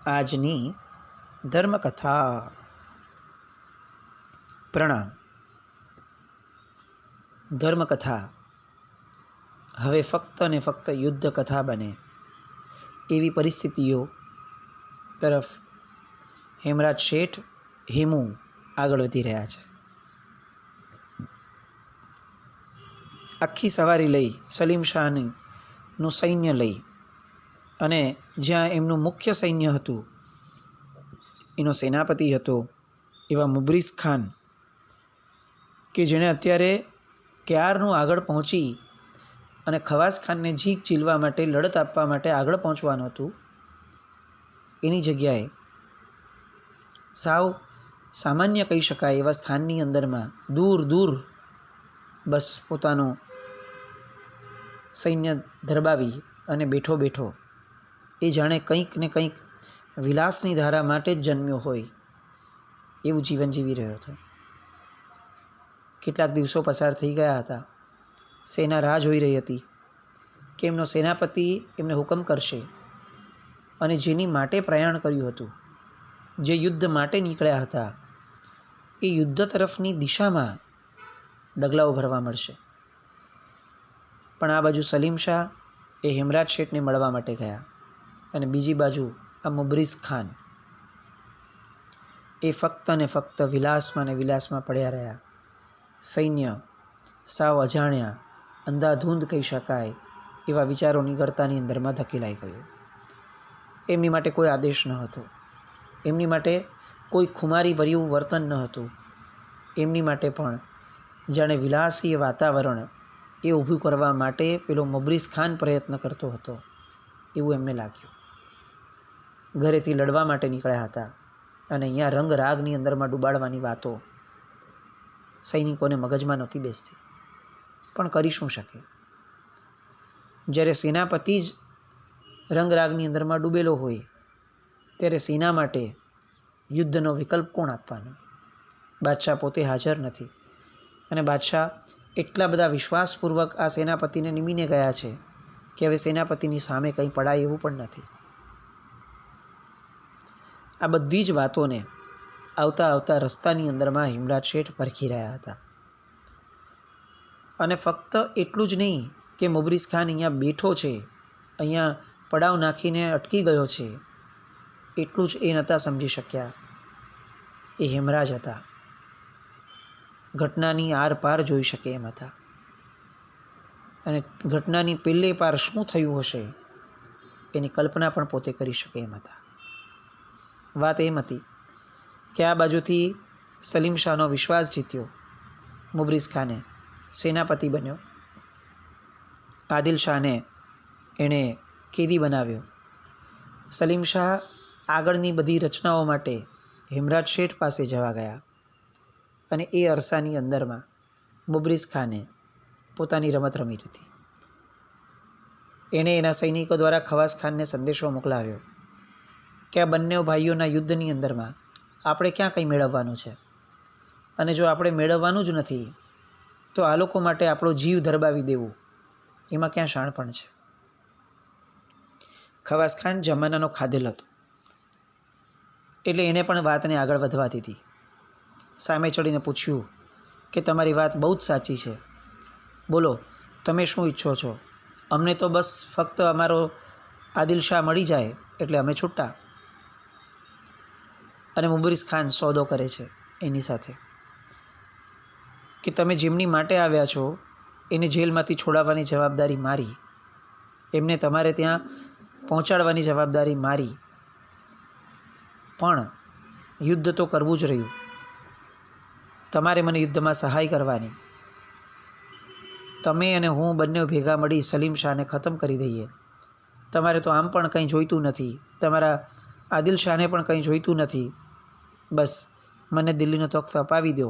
આજની ધર્મકથા. પ્રણામ. ધર્મકથા હવે ફક્ત ને ફક્ત યુદ્ધ કથા બને એવી પરિસ્થિતિઓ તરફ હેમરાજ શેઠ હેમુ આગળ વધી રહ્યા છે. આખી સવારી લઈ સલીમ શાહનું સૈન્ય લઈ અને જ્યાં એમનું મુખ્ય સૈન્ય હતું, એનો સેનાપતિ હતો એવા મુબ્રિઝ ખાન, કે જેણે અત્યારે ક્યારનું આગળ પહોંચી અને ખવાસ ખાનને જીક ઝીલવા માટે, લડત આપવા માટે આગળ પહોંચવાનું હતું, એની જગ્યાએ સાવ સામાન્ય કહી શકાય એવા સ્થાનની અંદરમાં દૂર દૂર બસ પોતાનું સૈન્ય ધરબાવી અને બેઠો બેઠો એ જાણે કંઈક ને કંઈક વિલાસની ધારા માટે જ જન્મ્યો હોય એવું જીવન જીવી રહ્યો હતો. કેટલાક દિવસો પસાર થઈ ગયા હતા. સેના રાહ જોઈ રહી હતી કે એમનો સેનાપતિ એમને હુકમ કરશે, અને જેની માટે પ્રયાણ કર્યું હતું, જે યુદ્ધ માટે નીકળ્યા હતા, એ યુદ્ધ તરફની દિશામાં ડગલાઓ ભરવા મળશે. પણ આ બાજુ સલીમ શાહ એ હેમરાજ શેઠને મળવા માટે ગયા, અને બીજી બાજુ આ મુબ્રિઝ ખાન એ ફક્ત ને ફક્ત વિલાસમાં ને વિલાસમાં પડ્યા રહ્યા. સૈન્ય સાવ અજાણ્યા, અંધાધૂંધ કહી શકાય એવા વિચારોની ગર્તાની અંદરમાં ધકેલાઈ ગયું. એમની માટે કોઈ આદેશ ન હતો, એમની માટે કોઈ ખુમારી ભર્યું વર્તન ન હતું. એમની માટે પણ જાણે વિલાસી વાતાવરણ એ ઊભું કરવા માટે પેલો મુબ્રિઝ ખાન પ્રયત્ન કરતો હતો એવું એમને લાગ્યું. ઘરેથી લડવા માટે નીકળ્યા હતા અને અહીંયા રંગ રાગની અંદરમાં ડૂબાડવાની વાતો સૈનિકોને મગજમાં નહોતી બેસતી. પણ કરી શું શકે? જ્યારે સેનાપતિ જ રંગરાગની અંદરમાં ડૂબેલો હોય ત્યારે સેના માટે યુદ્ધનો વિકલ્પ કોણ આપવાનો? બાદશાહ પોતે હાજર નથી, અને બાદશાહ એટલા બધા વિશ્વાસપૂર્વક આ સેનાપતિને નિમીને ગયા છે કે હવે સેનાપતિની સામે કંઈ પડાય એવું પણ નથી. આ બધી જ વાતોને આવતા આવતા રસ્તાની અંદરમાં હેમરાજ શેઠ પરખી રહ્યા હતા. અને ફક્ત એટલું જ નહીં કે મુબ્રિઝ ખાન અહીંયા બેઠો છે, અહીંયા પડાવ નાખીને અટકી ગયો છે, એટલું જ એ નહોતા સમજી શક્યા. એ હેમરાજ હતા, ઘટનાની આર પાર જોઈ શકે એમ હતા, અને ઘટનાની પેલે પાર શું થયું હશે એની કલ્પના પણ પોતે કરી શકે એમ હતા. વાત એમ હતી કે આ બાજુથી સલીમ શાહનો વિશ્વાસ જીત્યો મુબ્રિઝ ખાને, સેનાપતિ બન્યો. આદિલ શાહને એણે કેદી બનાવ્યો. સલીમ શાહ આગળની બધી રચનાઓ માટે હેમરાજ શેઠ પાસે જવા ગયા, અને એ અરસાની અંદરમાં મુબ્રિઝ ખાને પોતાની રમત રમી હતી. એણે એના સૈનિકો દ્વારા ખવાસ ખાનને સંદેશો મોકલાવ્યો કે આ બંને ભાઈઓના યુદ્ધની અંદરમાં આપણે ક્યાં કંઈ મેળવવાનું છે, અને જો આપણે મેળવવાનું જ નથી તો આ લોકો માટે આપણો જીવ ધરબાવી દેવું એમાં ક્યાં શાણપણ છે? ખવાસ ખાન જમાનાનો ખાધેલ હતો, એટલે એને પણ વાતને આગળ વધવા દીધી. સામે ચડીને પૂછ્યું કે તમારી વાત બહુ જ સાચી છે, બોલો તમે શું ઈચ્છો છો? અમને તો બસ ફક્ત અમારો આદિલ શાહ મળી જાય એટલે અમે છૂટા. અને મુબ્રિઝ ખાન સોદો કરે છે એની સાથે કે તમે જેમની માટે આવ્યા છો એને જેલમાંથી છોડાવવાની જવાબદારી મારી, એમને તમારે ત્યાં પહોંચાડવાની જવાબદારી મારી, પણ યુદ્ધ તો કરવું જ રહ્યું. તમારે મને યુદ્ધમાં સહાય કરવાની. તમે અને હું બંને ભેગા મળી સલીમ શાહને ખતમ કરી દઈએ. તમારે તો આમ પણ કંઈ જોઈતું નથી, તમારા આદિલ શાહને પણ કંઈ જોઈતું નથી. બસ મને દિલ્હીનો તખ્ત અપાવી દો,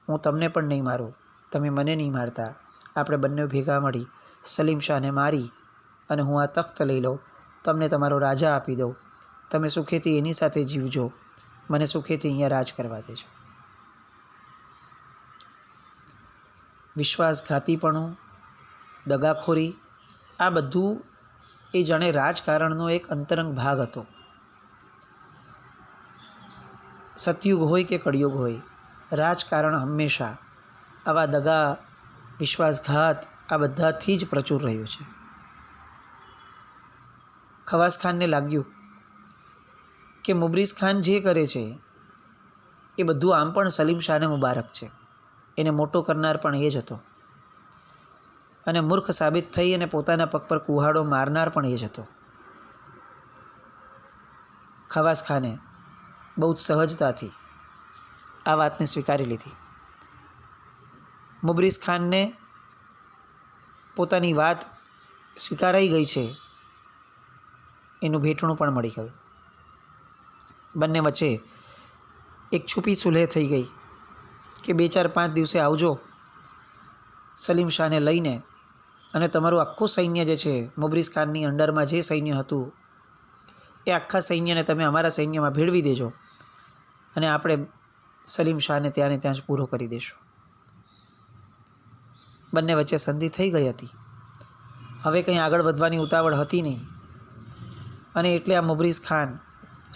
હું તમને પણ નહીં મારું, તમે મને નહીં મારતા. આપણે બંને ભેગા મળી સલીમ શાહને મારી અને હું આ તખ્ત લઈ લઉં, તમને તમારો રાજા આપી દઉં, તમે સુખેથી એની સાથે જીવજો, મને સુખેથી અહીંયા રાજ કરવા દેજો. વિશ્વાસઘાતીપણું, દગાખોરી, આ બધું એ જાણે રાજકારણનો એક અંતરંગ ભાગ હતો. સતયુગ હોય કે કળિયુગ હોય, રાજકારણ હંમેશા આવા દગા, વિશ્વાસઘાત આ બધાથી જ પ્રચુર રહ્યું છે. ખવાસ ખાનને લાગ્યું કે મુબરીઝ ખાન જે કરે છે એ બધું આમ પણ સલીમ શાહને મુબારક છે. એને મોટો કરનાર પણ એ જ હતો અને મૂર્ખ સાબિત થઈ અને પોતાના પગ પર કુહાડો મારનાર પણ એ જ હતો. ખવાસ ખાને બહુ જ સહજતાથી આ વાતને સ્વીકારી લીધી. મુબરીઝ ખાનને પોતાની વાત સ્વીકારાઈ ગઈ છે એનું ભેટણું પણ મળી ગયું. બંને વચ્ચે એક છુપી સુલેહ થઈ ગઈ કે 2-4-5 દિવસે આવજો સલીમ શાહને લઈને, અને તમારું આખું સૈન્ય જે છે મુબરીઝ ખાનની અંડરમાં જે સૈન્ય હતું એ આખા સૈન્યને તમે અમારા સૈન્યમાં ભેળવી દેજો અને આપણે સલીમ શાહને ત્યાં જ પૂરો કરી દઈશું. બંને વચ્ચે સંધિ થઈ ગઈ હતી. હવે કંઈ આગળ વધવાની ઉતાવળ હતી નહીં અને એટલે આ મુબરીઝ ખાન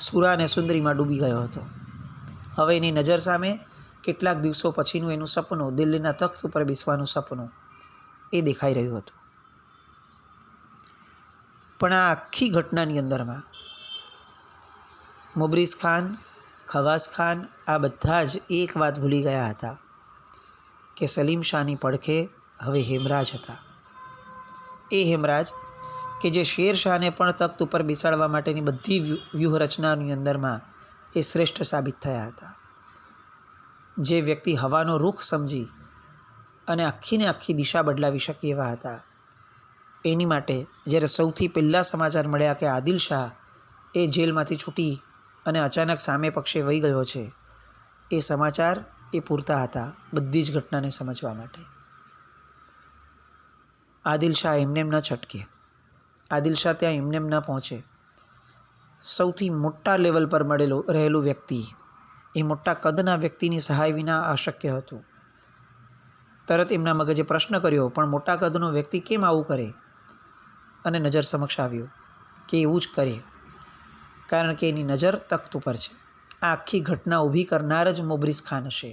સુરા અને સુંદરીમાં ડૂબી ગયો હતો. હવે એની નજર સામે કેટલાક દિવસો પછીનું એનું સપનું, દિલ્હીના તખ્ત ઉપર બેસવાનું સપનું એ દેખાઈ રહ્યું હતું. પણ આ આખી ઘટનાની અંદરમાં મુબરીઝ ખાન, ખવાસ ખાન આ બધા જ એક વાત ભૂલી ગયા હતા કે સલીમ શાહની પડખે હવે હેમરાજ હતા. એ હેમરાજ કે જે શેર શાહને પણ તખ્ત ઉપર બેસાડવા માટેની બધી વ્યૂહરચનાની અંદરમાં એ શ્રેષ્ઠ સાબિત થયા હતા. જે વ્યક્તિ હવાનો રૂખ સમજી અને આખીને આખી દિશા બદલાવી શકે એવા હતા. એની માટે જ્યારે સૌથી પહેલાં સમાચાર મળ્યા કે આદિલ શાહ એ જેલમાંથી છૂટી અને અચાનક સામે પક્ષે વહી ગયો છે, એ સમાચાર એ પૂરતા હતા બધી જ ઘટનાને સમજવા માટે. આદિલ શાહ એમનેમ ન છટકે, આદિલ શાહ ત્યાં એમનેમ ન પહોંચે. સૌથી મોટા લેવલ પર રહેલું વ્યક્તિ, એ મોટા કદના વ્યક્તિની સહાય વિના અશક્ય હતું. તરત એમના મગજે પ્રશ્ન કર્યો, પણ મોટા કદનો વ્યક્તિ કેમ આવું કરે? અને નજર સમક્ષ આવ્યું કે એવું જ કરે, કારણ કે એની નજર તખ્ત ઉપર છે. આ આખી ઘટના ઊભી કરનાર જ મુબરીઝ ખાન હશે.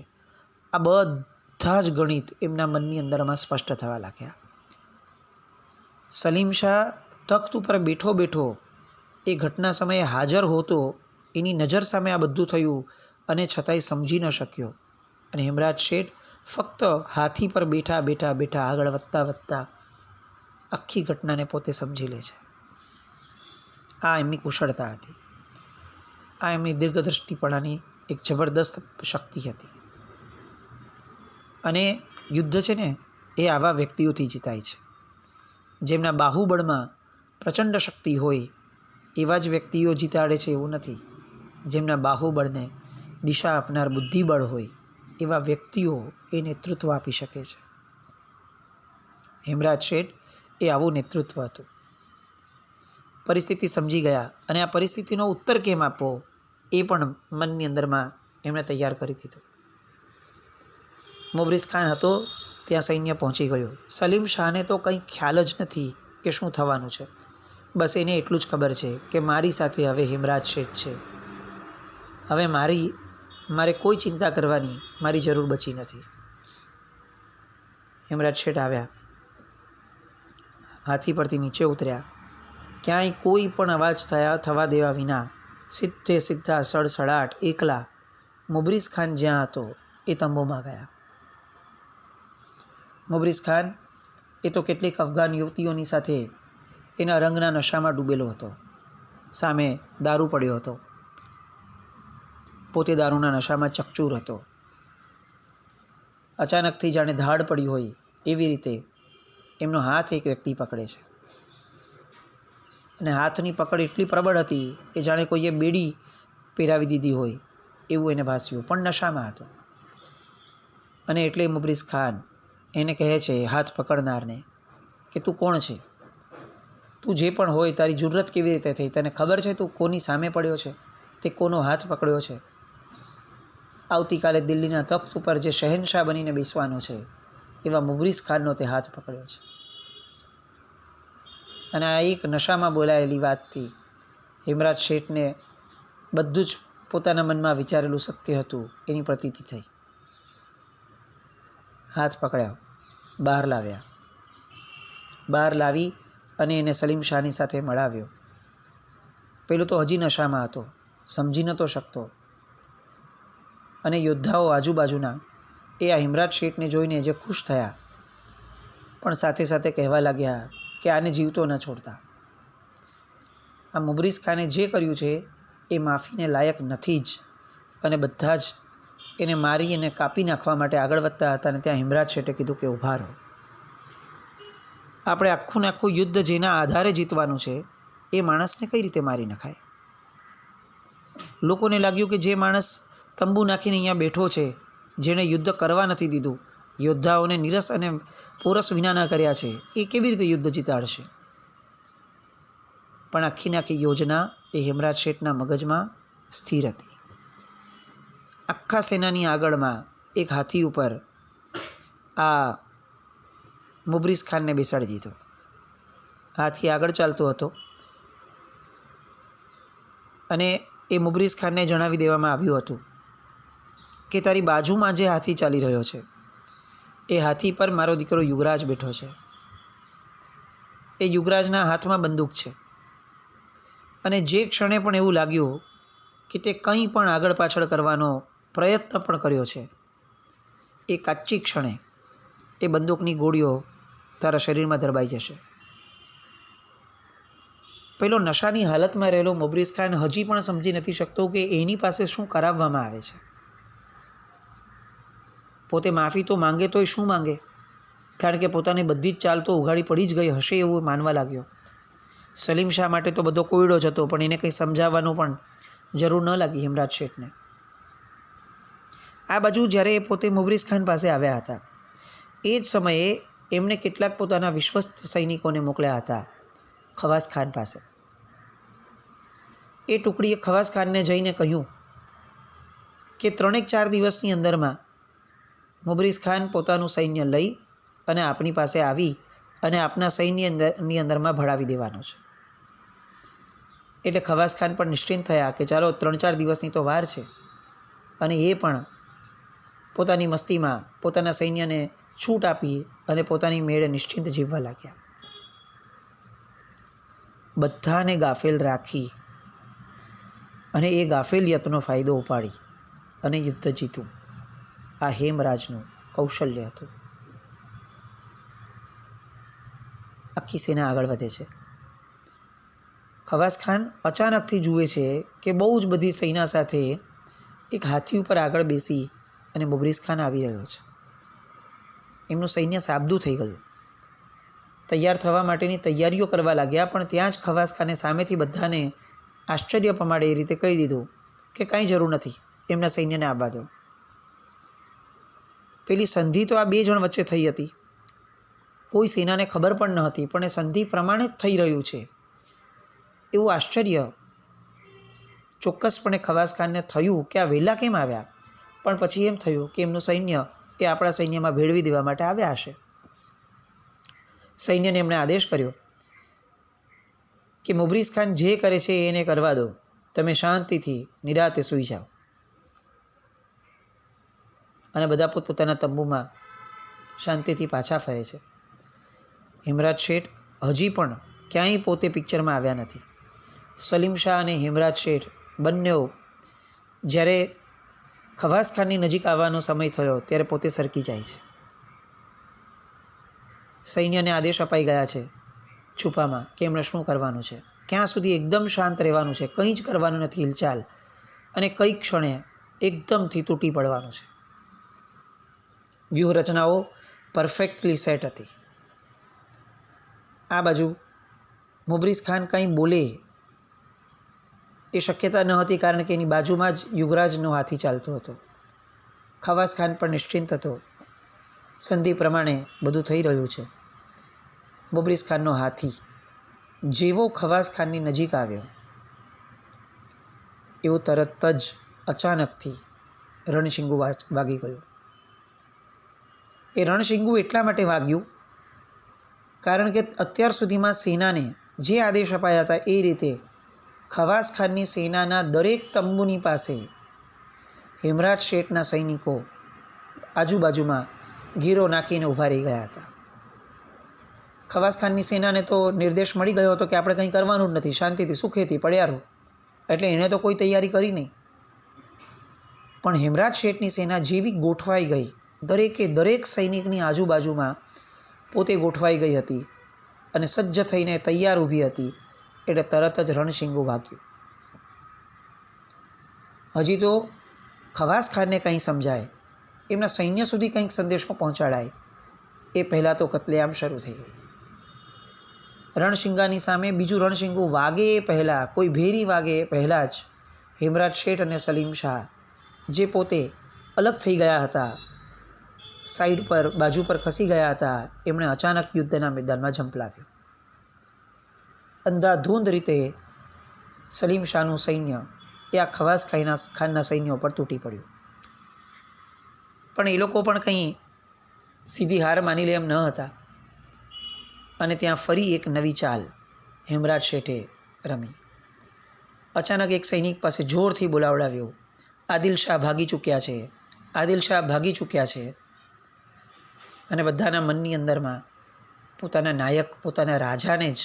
આ બધા જ ગણિત એમના મનની અંદરમાં સ્પષ્ટ થવા લાગ્યા. સલીમ શાહ તખ્ત ઉપર બેઠો બેઠો એ ઘટના સમયે હાજર હોતો, એની નજર સામે આ બધું થયું અને છતાંય સમજી ન શક્યો. અને હેમરાજ શેઠ ફક્ત હાથી પર બેઠા બેઠા બેઠા આગળ વધતા વધતા આખી ઘટનાને પોતે સમજી લે છે. આ એમની કુશળતા હતી. આ એમની દીર્ઘદ્રષ્ટિપણાની એક જબરદસ્ત શક્તિ હતી. અને યુદ્ધ છે ને એ આવા વ્યક્તિઓથી જીતાય છે. જેમના બાહુબળમાં પ્રચંડ શક્તિ હોય એવા જ વ્યક્તિઓ જીતાડે છે એવું નથી. જેમના બાહુબળને દિશા આપનાર બુદ્ધિબળ હોય એવા વ્યક્તિઓ એ નેતૃત્વ આપી શકે છે. હેમરાજ શેઠ એ આવું નેતૃત્વ હતું. પરિસ્થિતિ સમજી ગયા અને આ પરિસ્થિતિનો ઉત્તર કેમ આપવો એ પણ મનની અંદરમાં એમણે તૈયાર કરી દીધું. મુબરીઝ ખાન હતો ત્યાં સૈન્ય પહોંચી ગયું. સલીમ શાહને તો કંઈ ખ્યાલ જ નથી કે શું થવાનું છે. બસ એને એટલું જ ખબર છે કે મારી સાથે હવે હેમરાજ શેઠ છે. હવે મારે કોઈ ચિંતા કરવાની મારી જરૂર બચી નથી. હેમરાજ શેઠ આવ્યા, હાથી પરથી નીચે ઉતર્યા, ક્યાંય કોઈ પણ અવાજ થવા દેવા વિના સીધા સડસડાટ એકલા મુબરીઝ ખાન જ્યાં હતો એ તંબુમાં ગયા. મુબરીઝ ખાન એ તો કેટલીક અફઘાન યુવતીઓની સાથે એના રંગના નશામાં ડૂબેલો હતો. સામે દારૂ પડ્યો હતો, પોતે દારૂના નશામાં ચકચૂર હતો. અચાનકથી જાણે ધાડ પડી હોય એવી રીતે એમનો હાથ એક વ્યક્તિ પકડે છે અને હાથની પકડ એટલી પ્રબળ હતી કે જાણે કોઈએ બેડી પહેરાવી દીધી હોય એવું એને ભાસ્યું, પણ નશામાં હતો. અને એટલે મુબરીઝ ખાન એને કહે છે હાથ પકડનારને કે તું કોણ છે? તું જે પણ હોય, તારી જુર્રત કેવી રીતે થઈ? તને ખબર છે તું કોની સામે પડ્યો છે? તે કોનો હાથ પકડ્યો છે? આવતીકાલે દિલ્હીના તખ્ત ઉપર જે શહેનશાહ બનીને બેસવાનો છે એવા મુબરીઝ ખાનનો તે હાથ પકડ્યો છે. અને આ એક નશામાં બોલાયેલી વાતથી હેમરાજ શેઠને બધું જ પોતાના મનમાં વિચારેલું સત્ય હતું એની પ્રતીતિ થઈ. હાથ પકડ્યો, બહાર લાવ્યા. બહાર લાવી અને એને સલીમ શાહની સાથે મળાવ્યો. પેલું તો હજી નશામાં હતો, સમજી નહોતો શકતો. અને યોદ્ધાઓ આજુબાજુના એ આ હિમરાજ શેઠને જોઈને જે ખુશ થયા, પણ સાથે સાથે કહેવા લાગ્યા કે આને જીવતો ન છોડતા. આ મુબરીઝ ખાને જે કર્યું છે એ માફીને લાયક નથી જ. અને બધા જ એને મારી અને કાપી નાખવા માટે આગળ વધતા હતા. અને ત્યાં હિમરાજ શેઠે કીધું કે ઊભા રહો. આપણે આખું ને આખું યુદ્ધ જેના આધારે જીતવાનું છે એ માણસને કઈ રીતે મારી નખાય? લોકોને લાગ્યું કે જે માણસ તંબુ નાખીને અહીંયા બેઠો છે, જેણે યુદ્ધ કરવા નથી દીધું, યોદ્ધાઓને નીરસ અને પોરસ વિનાના કર્યા છે, એ કેવી રીતે યુદ્ધ જીતાડશે? પણ આખી ને આખી યોજના એ હેમરાજ શેઠના મગજમાં સ્થિર હતી. આખા સેનાની આગળમાં એક હાથી ઉપર આ મુબરીઝ ખાનને બેસાડી દીધો. હાથી આગળ ચાલતો હતો અને એ મુબરીઝ ખાનને જણાવી દેવામાં આવ્યું હતું કે તારી બાજુમાં જે હાથી ચાલી રહ્યો છે એ હાથી પર મારો દીકરો યુગરાજ બેઠો છે. એ યુગરાજના હાથમાં બંદૂક છે અને જે ક્ષણે પણ એવું લાગ્યું કે તે કંઈ પણ આગળ પાછળ કરવાનો પ્રયત્ન પણ કર્યો છે, એ કાચી ક્ષણે એ બંદૂકની ગોળીઓ તારા શરીરમાં દરબાઈ જશે. પેલો નશાની હાલતમાં રહેલો મુબરીઝ ખાન હજી પણ સમજી નથી શકતો કે એની પાસે શું કરાવવામાં આવે છે. પોતે માફી તો માંગે તોય શું માંગે? કારણ કે પોતાની બધી જ ચાલ તો ઉઘાડી પડી જ ગઈ હશે એવું માનવા લાગ્યો. સલીમ શાહ માટે તો બધો કોયડો જ હતો, પણ એને કંઈ સમજાવવાનું પણ જરૂર ન લાગી હિમરાજ શેઠને. આ બાજુ જ્યારે એ પોતે મુબરીઝ ખાન પાસે આવ્યા હતા એ જ સમયે એમણે કેટલાક પોતાના વિશ્વસ્ત સૈનિકોને મોકલ્યા હતા ખવાસ ખાન પાસે. એ ટુકડીએ ખવાસ ખાનને જઈને કહ્યું કે 3-4 દિવસની અંદરમાં મુબરીઝ ખાન પોતાનું સૈન્ય લઈ અને આપણી પાસે આવી અને આપના સૈન્યની અંદરમાં ભળાવી દેવાનો છે. એટલે ખવાસ ખાન પણ નિશ્ચિંત થયા કે ચાલો 3-4 દિવસની તો વાર છે. અને એ પણ પોતાની મસ્તીમાં પોતાના સૈન્યને છૂટ આપી અને પોતાની મેળે નિશ્ચિંત જીવવા લાગ્યા. બધાને ગાફેલ રાખી અને એ ગાફેલિયતનો ફાયદો ઉપાડી અને યુદ્ધ જીતું આ હેમરાજનું કૌશલ્ય હતું. આખી સેના આગળ વધે છે. ખવાસ ખાન અચાનકથી જુએ છે કે બહુ જ બધી સેના સાથે એક હાથી ઉપર આગળ બેસી અને મુબરીઝ ખાન આવી રહ્યો છે. એમનું સૈન્ય સાબદું થઈ ગયું. તૈયાર થવા માટેની તૈયારીઓ કરવા લાગ્યા, પણ ત્યાં જ ખવાસ ખાને સામેથી બધાને આશ્ચર્ય પમાડે એ રીતે કહી દીધું કે કાંઈ જરૂર નથી, એમના સૈન્યને આવવા દો. પેલી સંધિ તો આ 2 જણ વચ્ચે થઈ હતી, કોઈ સેનાને ખબર પણ ન હતી, પણ એ સંધિ પ્રમાણે જ થઈ રહ્યું છે એવું આશ્ચર્ય ચોક્કસપણે ખવાસ ખાનને થયું કે આ વહેલા કેમ આવ્યા. પણ પછી એમ થયું કે એમનું સૈન્ય એ આપણા સૈન્યમાં ભેળવી દેવા માટે આવ્યા હશે. સૈન્યને એમણે આદેશ કર્યો કે મુબરીઝ ખાન જે કરે છે એને કરવા દો, તમે શાંતિથી નિરાતે સૂઈ જાઓ. અને બધા પોતપોતાના તંબુમાં શાંતિથી પાછા ફરે છે. હિમરાજ શેઠ હજી પણ ક્યાંય પોતે પિક્ચરમાં આવ્યા નથી. સલીમ શાહ અને હિમરાજ શેઠ બંનેઓ જ્યારે ખવાસ ખાનની નજીક આવવાનો સમય થયો ત્યારે પોતે સરકી જાય છે. સૈન્યને આદેશ અપાઈ ગયા છે છુપામાં કે એમણે શું કરવાનું છે, ક્યાં સુધી એકદમ શાંત રહેવાનું છે, કંઈ જ કરવાનું નથી હિલચાલ, અને કઈ ક્ષણે એકદમથી તૂટી પડવાનું છે. વ્યૂહરચનાઓ પરફેક્ટલી સેટ હતી. આ બાજુ મુબરીઝ ખાન કંઈ બોલે એ શક્યતા ન હતી, કારણ કે એની બાજુમાં જ યુગરાજનો હાથી ચાલતો હતો. ખવાસ ખાન પણ નિશ્ચિંત હતો, સંધિ પ્રમાણે બધું થઈ રહ્યું છે. મુબરીઝ ખાનનો હાથી જેવો ખવાસ ખાનની નજીક આવ્યો એવું તરત જ અચાનકથી રણશીંગું વાગી ગયું. એ રણશીંગું એટલા માટે વાગ્યું કારણ કે અત્યાર સુધીમાં સેનાને જે આદેશ અપાયા હતા એ રીતે ખવાસ ખાનની સેનાના દરેક તંબુની પાસે હેમરાજ શેઠના સૈનિકો આજુબાજુમાં ઘેરો નાખીને ઊભા રહી ગયા હતા. ખવાસ ખાનની સેનાને તો નિર્દેશ મળી ગયો હતો કે આપણે કંઈ કરવાનું જ નથી, શાંતિથી સુખેથી પડ્યા રહો, એટલે એણે તો કોઈ તૈયારી કરી નહીં. પણ હેમરાજ શેઠની સેના જેવી ગોઠવાઈ ગઈ, દરેકે દરેક સૈનિકની આજુબાજુમાં પોતે ગોઠવાઈ ગઈ હતી અને સજ્જ થઈને તૈયાર ઊભી હતી, એટલે તરત જ રણશીંગું વાગ્યું. હજી તો ખવાસ ખાનને કંઈ સમજાય, એમના સૈન્ય સુધી કંઈક સંદેશો પહોંચાડાય એ પહેલાં તો કત્લેઆમ શરૂ થઈ ગઈ. રણશિંગાની સામે બીજું રણશીંગું વાગે એ પહેલાં, કોઈ ભેરી વાગે એ પહેલાં જ હેમરાજ શેઠ અને સલીમ શાહ, જે પોતે અલગ થઈ ગયા હતા, સાઈડ પર બાજુ પર ખસી ગયા હતા, એમણે અચાનક યુદ્ધના મેદાનમાં ઝંપલાવ્યો. અંધાધૂંધ રીતે સલીમ શાહનું સૈન્ય એ આ ખવાસ ખાનના સૈન્ય પર તૂટી પડ્યું. પણ એ લોકો પણ કંઈ સીધી હાર માની લે એમ ન હતા અને ત્યાં ફરી એક નવી ચાલ હેમરાજ શેઠે રમી. અચાનક એક સૈનિક પાસે જોરથી બોલાવડાવ્યો, આદિલ શાહ ભાગી ચૂક્યા છે, આદિલ શાહ ભાગી ચૂક્યા છે. અને બધાના મનની અંદરમાં પોતાના નાયક, પોતાના રાજાને જ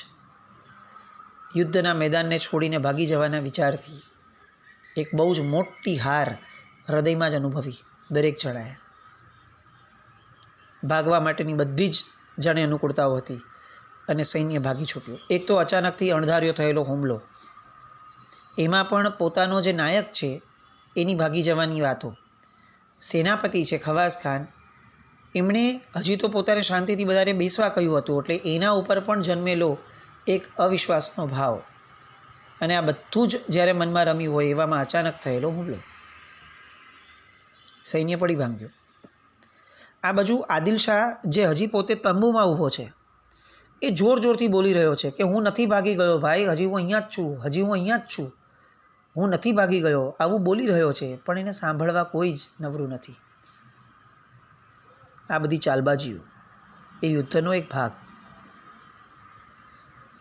યુદ્ધના મેદાનને છોડીને ભાગી જવાના વિચારથી એક બહુ જ મોટી હાર હૃદયમાં જ અનુભવી દરેક જણાએ. ભાગવા માટેની બધી જ જાણે અનુકૂળતાઓ હતી અને સૈન્ય ભાગી છૂટ્યું. એક તો અચાનકથી અણધાર્યો થયેલો હુમલો, એમાં પણ પોતાનો જે નાયક છે એની ભાગી જવાની વાતો. સેનાપતિ છે ખવાસ ખાન, એમણે હજી તો પોતાને શાંતિથી બધાને બેસવા કહ્યું હતું, એટલે એના ઉપર પણ જન્મેલો એક અવિશ્વાસનો ભાવ અને આ બધું જ જ્યારે મનમાં રમ્યું હોય એવામાં અચાનક થયેલો હુમલો. સૈન્ય પડી ભાંગ્યો. આ બાજુ આદિલ શાહ, જે હજી પોતે તંબુમાં ઊભો છે, એ જોર જોરથી બોલી રહ્યો છે કે હું નથી ભાગી ગયો ભાઈ, હજી હું અહીંયા જ છું, હજી હું અહીંયા જ છું, હું નથી ભાગી ગયો, આવું બોલી રહ્યો છે. પણ એને સાંભળવા કોઈ જ નવરું નથી. આ બધી ચાલબાજીઓ એ યુદ્ધનો એક ભાગ.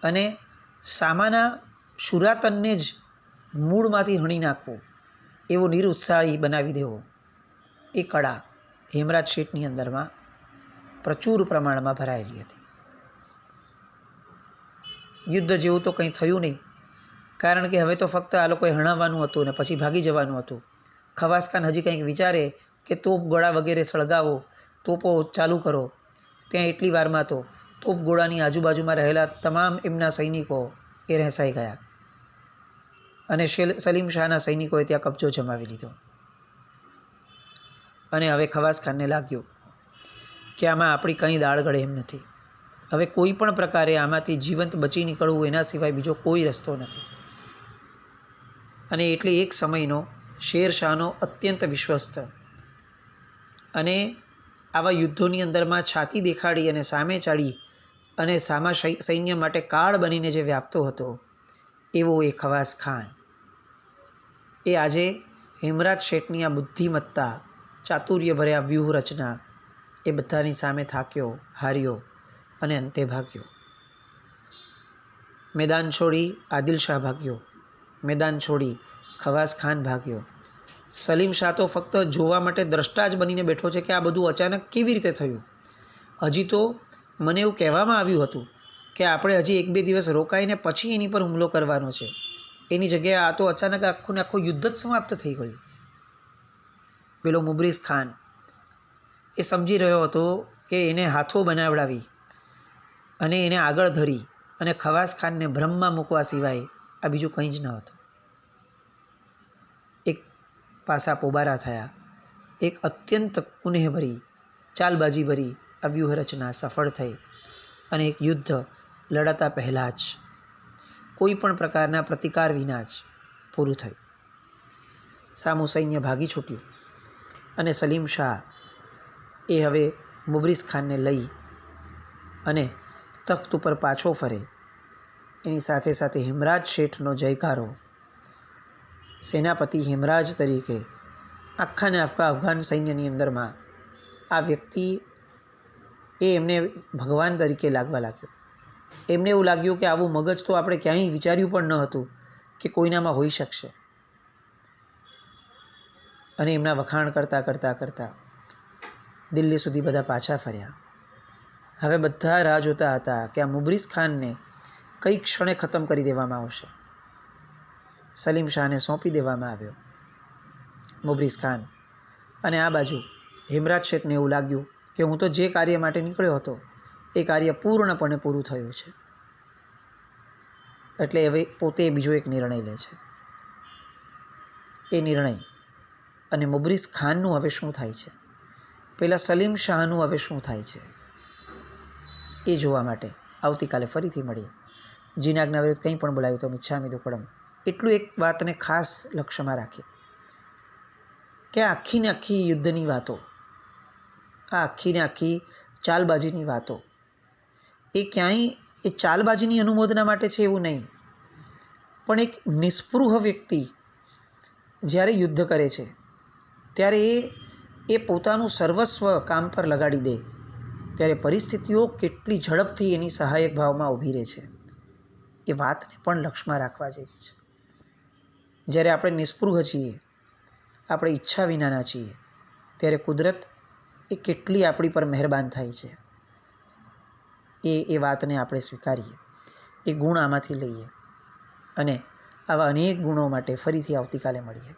અને સામાના શુરાતનને જ મૂળમાંથી હણી નાખવો, એવો નિરુત્સાહી બનાવી દેવો, એ કળા હેમરાજ શેઠની અંદરમાં પ્રચુર પ્રમાણમાં ભરાયેલી હતી. યુદ્ધ જેવું તો કંઈ થયું નહીં, કારણ કે હવે તો ફક્ત આ લોકોએ હણાવવાનું હતું અને પછી ભાગી જવાનું હતું. ખવાસ ખાન હજી કંઈક વિચારે કે તોપ ગોળા વગેરે સળગાવો, તોપો ચાલુ કરો, ત્યાં એટલી વારમાં તો તોપ ગોળાની આજુબાજુમાં રહેલા તમામ એમના સૈનિકો એ રહેસાઈ ગયા અને સલીમ શાહના સૈનિકોએ ત્યાં કબજો જમાવી લીધો. અને હવે ખવાસ ખાનને લાગ્યું કે આમાં આપણી કંઈ દાળ ગળે એમ નથી. હવે કોઈ પણ પ્રકારે આમાંથી જીવંત બચી નીકળવું એના સિવાય બીજો કોઈ રસ્તો નથી. અને એટલે એક સમયનો શેરશાહનો અત્યંત વિશ્વસ્ત અને આવા યુદ્ધોની અંદરમાં છાતી દેખાડી અને સામે ચાડી અને સામા સૈન્ય માટે કાળ બનીને જે વ્યાપતો હતો, એવો એ ખવાસ ખાન એ આજે હેમરાજ શેઠની આ બુદ્ધિમત્તા, ચાતુર્યભર્યા વ્યૂહરચના એ બધાની સામે થાક્યો, હાર્યો અને અંતે ભાગ્યો. મેદાન છોડી આદિલ શાહ ભાગ્યો, મેદાન છોડી ખવાસ ખાન ભાગ્યો. સલીમ શાહ તો ફક્ત જોવા માટે દ્રષ્ટા જ બનીને બેઠો છે કે આ બધું અચાનક કેવી રીતે થયું. હજી તો મને એવું કહેવામાં આવ્યું હતું કે આપણે હજી 1-2 દિવસ રોકાઈને પછી એની પર હુમલો કરવાનો છે. એની જગ્યાએ આ તો અચાનક આખું ને આખું યુદ્ધ જ સમાપ્ત થઈ ગયું. પેલો મુબરીઝ ખાન એ સમજી રહ્યો હતો કે એને હાથો બનાવડાવી અને એને આગળ ધરી અને ખવાસ ખાનને ભ્રમમાં મૂકવા સિવાય આ બીજું કંઈ જ ન હતું. એક પાસા પોબારા થયા. એક અત્યંત કુનેહભરી, ચાલબાજીભરી આ વ્યૂહરચના સફળ થઈ અને એક યુદ્ધ લડાતા પહેલાં જ, કોઈ પણ પ્રકારના પ્રતિકાર વિના જ પૂરું થયું. સામું સૈન્ય ભાગી છૂટ્યું અને સલીમ શાહ એ હવે મુબરીઝ ખાનને લઈ અને તખ્ત ઉપર પાછો ફરે, એની સાથે સાથે હેમરાજ શેઠનો જયકારો, સેનાપતિ હેમરાજ તરીકે આખા ને આખા અફઘાન સૈન્યની અંદરમાં આ વ્યક્તિ એ એમને ભગવાન તરીકે લાગવા લાગ્યો. એમને એવું લાગ્યું કે આવું મગજ તો આપણે ક્યાંય વિચાર્યું પણ ન હતું કે કોઈનામાં હોઈ શકશે. અને એમના વખાણ કરતાં કરતાં કરતાં દિલ્હી સુધી બધા પાછા ફર્યા. હવે બધા રાહ જોતા હતા કે આ મુબરીઝ ખાનને કઈ ક્ષણે ખતમ કરી દેવામાં આવશે. સલીમ શાહને સોંપી દેવામાં આવ્યો મુબરીઝ ખાન. અને આ બાજુ હેમરાજ શેઠને એવું લાગ્યું કે હું તો જે કાર્ય માટે નીકળ્યો હતો એ કાર્ય પૂર્ણપણે પૂરું થયું છે. એટલે હવે પોતે બીજો એક નિર્ણય લે છે. એ નિર્ણય અને મુબરીઝ ખાનનું હવે શું થાય છે, પેલા સલીમ શાહનું હવે શું થાય છે, એ જોવા માટે આવતીકાલે ફરીથી મળીએ. જીના આજ્ઞા વિરુદ્ધ કંઈ પણ બોલાવ્યું તો મિચ્છામિ દુક્કડમ. એટલું એક વાતને ખાસ લક્ષ્યમાં રાખીએ કે આખી ને આખી યુદ્ધની વાતો, આ આખી ને આખી ચાલબાજીની વાતો એ ક્યાંય એ ચાલબાજીની અનુમોદના માટે છે એવું નહીં, પણ એક નિસ્પૃહ વ્યક્તિ જ્યારે યુદ્ધ કરે છે ત્યારે એ પોતાનું સર્વસ્વ કામ પર લગાડી દે ત્યારે પરિસ્થિતિઓ કેટલી ઝડપથી એની સહાયક ભાવમાં ઊભી રહે છે, એ વાતને પણ લક્ષ્યમાં રાખવા જેવી છે. જ્યારે આપણે નિસ્પૃહ છીએ, આપણે ઈચ્છા વિનાના છીએ, ત્યારે કુદરત એ કેટલી આપણી પર મહેરબાન થાય છે, એ વાતને આપણે સ્વીકારીએ, એ ગુણ આમાંથી લઈએ અને આવા અનેક ગુણો માટે ફરીથી આવતીકાલે મળીએ.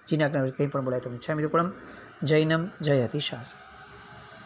જીના કંઈ પણ બોલાય તો મિચ્છામિ દુક્કડમ. જૈનમ જય અતિશાસન.